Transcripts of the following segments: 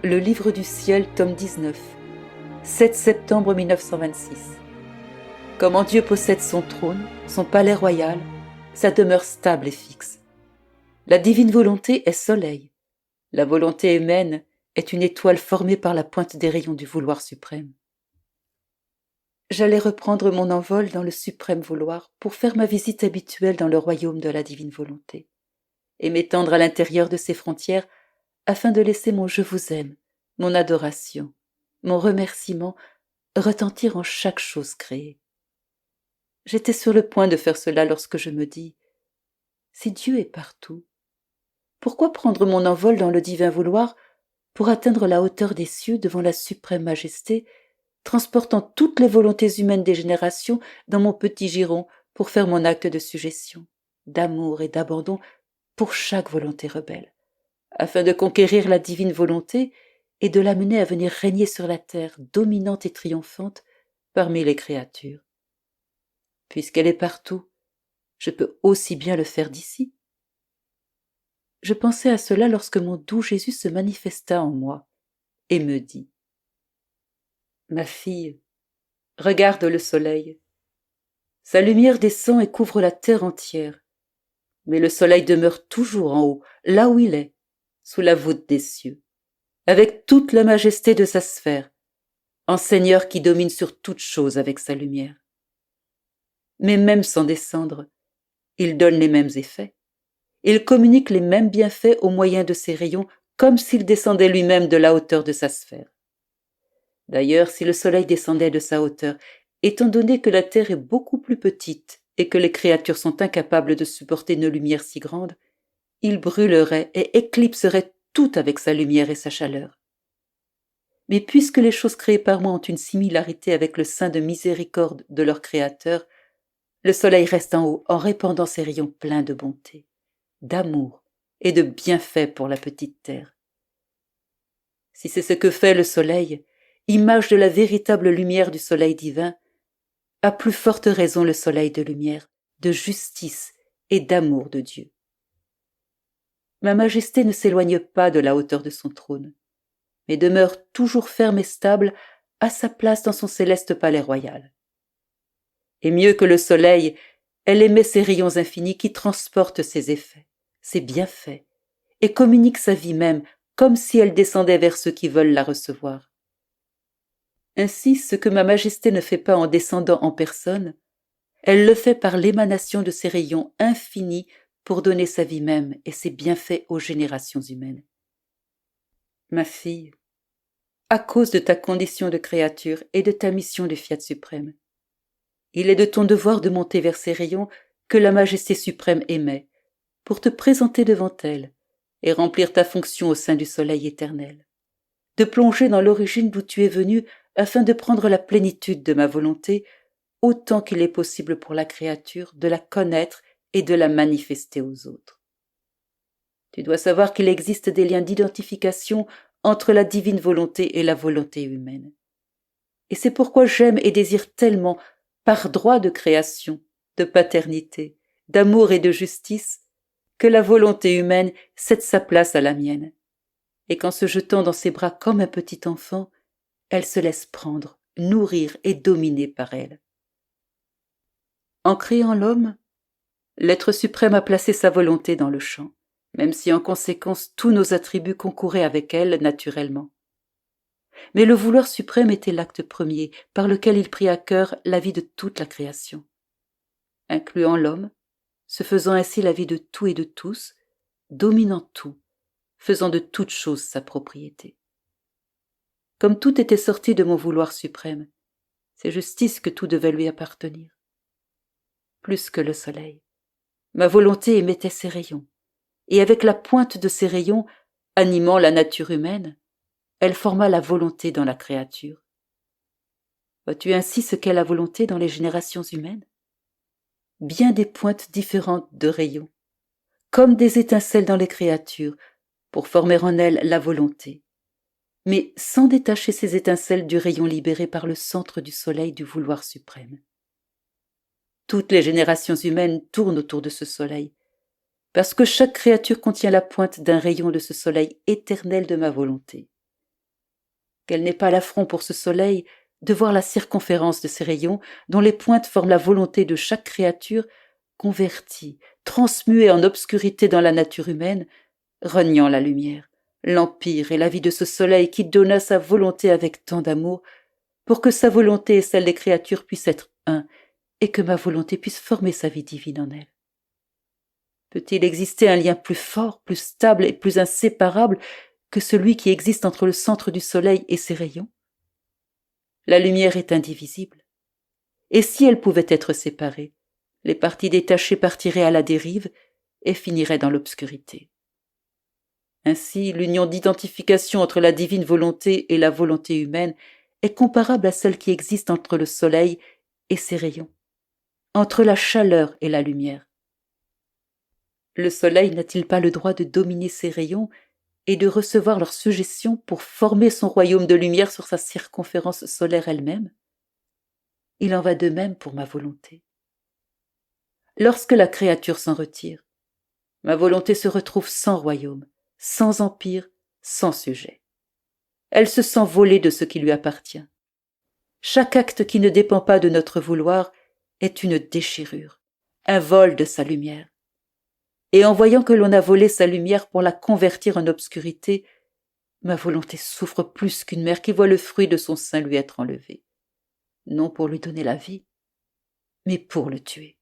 Le Livre du ciel, tome 19, 7 septembre 1926. Comment Dieu possède son trône, son palais royal, sa demeure stable et fixe. La divine volonté est soleil. La volonté humaine est une étoile formée par la pointe des rayons du vouloir suprême. J'allais reprendre mon envol dans le suprême vouloir pour faire ma visite habituelle dans le royaume de la divine volonté et m'étendre à l'intérieur de ses frontières afin de laisser mon je vous aime, mon adoration, mon remerciement retentir en chaque chose créée. J'étais sur le point de faire cela lorsque je me dis « Si Dieu est partout, pourquoi prendre mon envol dans le divin vouloir pour atteindre la hauteur des cieux devant la suprême majesté, transportant toutes les volontés humaines des générations dans mon petit giron pour faire mon acte de suggestion, d'amour et d'abandon pour chaque volonté rebelle, afin de conquérir la divine volonté et de l'amener à venir régner sur la terre, dominante et triomphante, parmi les créatures. Puisqu'elle est partout, je peux aussi bien le faire d'ici. Je pensais à cela lorsque mon doux Jésus se manifesta en moi et me dit « Ma fille, regarde le soleil. Sa lumière descend et couvre la terre entière, mais le soleil demeure toujours en haut, là où il est, sous la voûte des cieux, avec toute la majesté de sa sphère, en Seigneur qui domine sur toute chose avec sa lumière. Mais même sans descendre, il donne les mêmes effets. Il communique les mêmes bienfaits au moyen de ses rayons, comme s'il descendait lui-même de la hauteur de sa sphère. D'ailleurs, si le soleil descendait de sa hauteur, étant donné que la terre est beaucoup plus petite et que les créatures sont incapables de supporter une lumière si grande, il brûlerait et éclipserait tout avec sa lumière et sa chaleur. Mais puisque les choses créées par moi ont une similarité avec le sein de miséricorde de leur Créateur, le soleil reste en haut en répandant ses rayons pleins de bonté, d'amour et de bienfaits pour la petite terre. Si c'est ce que fait le soleil, image de la véritable lumière du soleil divin, à plus forte raison le soleil de lumière, de justice et d'amour de Dieu. Ma majesté ne s'éloigne pas de la hauteur de son trône, mais demeure toujours ferme et stable à sa place dans son céleste palais royal. Et mieux que le soleil, elle émet ses rayons infinis qui transportent ses effets, ses bienfaits, et communique sa vie même comme si elle descendait vers ceux qui veulent la recevoir. Ainsi, ce que ma majesté ne fait pas en descendant en personne, elle le fait par l'émanation de ses rayons infinis pour donner sa vie même et ses bienfaits aux générations humaines. Ma fille, à cause de ta condition de créature et de ta mission de Fiat suprême, il est de ton devoir de monter vers ces rayons que la majesté suprême émet, pour te présenter devant elle et remplir ta fonction au sein du soleil éternel, de plonger dans l'origine d'où tu es venu afin de prendre la plénitude de ma volonté, autant qu'il est possible pour la créature de la connaître et de la manifester aux autres. Tu dois savoir qu'il existe des liens d'identification entre la divine volonté et la volonté humaine. Et c'est pourquoi j'aime et désire tellement, par droit de création, de paternité, d'amour et de justice, que la volonté humaine cède sa place à la mienne, et qu'en se jetant dans ses bras comme un petit enfant, elle se laisse prendre, nourrir et dominer par elle. En créant l'homme, l'être suprême a placé sa volonté dans le champ, même si en conséquence tous nos attributs concouraient avec elle naturellement. Mais le vouloir suprême était l'acte premier par lequel il prit à cœur la vie de toute la création. Incluant l'homme, se faisant ainsi la vie de tout et de tous, dominant tout, faisant de toute chose sa propriété. Comme tout était sorti de mon vouloir suprême, c'est justice que tout devait lui appartenir. Plus que le soleil, ma volonté émettait ses rayons, et avec la pointe de ses rayons, animant la nature humaine, elle forma la volonté dans la créature. Vois-tu ainsi ce qu'est la volonté dans les générations humaines? Bien des pointes différentes de rayons, comme des étincelles dans les créatures, pour former en elles la volonté, mais sans détacher ces étincelles du rayon libéré par le centre du soleil du vouloir suprême. Toutes les générations humaines tournent autour de ce soleil, parce que chaque créature contient la pointe d'un rayon de ce soleil éternel de ma volonté. Quel n'est pas l'affront pour ce soleil de voir la circonférence de ses rayons, dont les pointes forment la volonté de chaque créature, convertie, transmuée en obscurité dans la nature humaine, reniant la lumière, l'empire et la vie de ce soleil qui donna sa volonté avec tant d'amour, pour que sa volonté et celle des créatures puissent être un, et que ma volonté puisse former sa vie divine en elle. Peut-il exister un lien plus fort, plus stable et plus inséparable que celui qui existe entre le centre du soleil et ses rayons? La lumière est indivisible. Et si elle pouvait être séparée, les parties détachées partiraient à la dérive et finiraient dans l'obscurité. Ainsi, l'union d'identification entre la divine volonté et la volonté humaine est comparable à celle qui existe entre le soleil et ses rayons, entre la chaleur et la lumière. Le soleil n'a-t-il pas le droit de dominer ses rayons et de recevoir leur suggestion pour former son royaume de lumière sur sa circonférence solaire elle-même? Il en va de même pour ma volonté. Lorsque la créature s'en retire, ma volonté se retrouve sans royaume, sans empire, sans sujet. Elle se sent volée de ce qui lui appartient. Chaque acte qui ne dépend pas de notre vouloir est une déchirure, un vol de sa lumière. Et en voyant que l'on a volé sa lumière pour la convertir en obscurité, ma volonté souffre plus qu'une mère qui voit le fruit de son sein lui être enlevé. Non pour lui donner la vie, mais pour le tuer.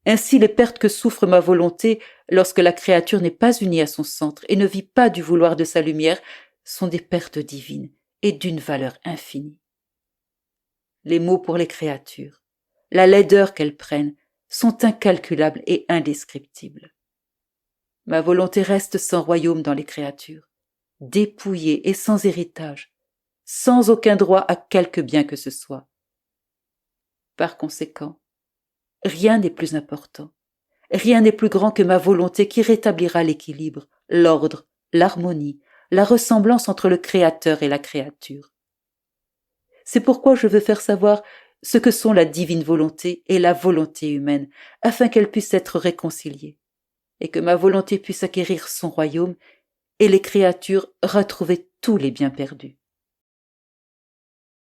Ainsi, les pertes que souffre ma volonté lorsque la créature n'est pas unie à son centre et ne vit pas du vouloir de sa lumière sont des pertes divines et d'une valeur infinie. Les maux pour les créatures, la laideur qu'elles prennent, sont incalculables et indescriptibles. Ma volonté reste sans royaume dans les créatures, dépouillée et sans héritage, sans aucun droit à quelque bien que ce soit. Par conséquent, rien n'est plus important, rien n'est plus grand que ma volonté qui rétablira l'équilibre, l'ordre, l'harmonie, la ressemblance entre le Créateur et la créature. C'est pourquoi je veux faire savoir ce que sont la divine volonté et la volonté humaine, afin qu'elles puissent être réconciliées, et que ma volonté puisse acquérir son royaume et les créatures retrouver tous les biens perdus.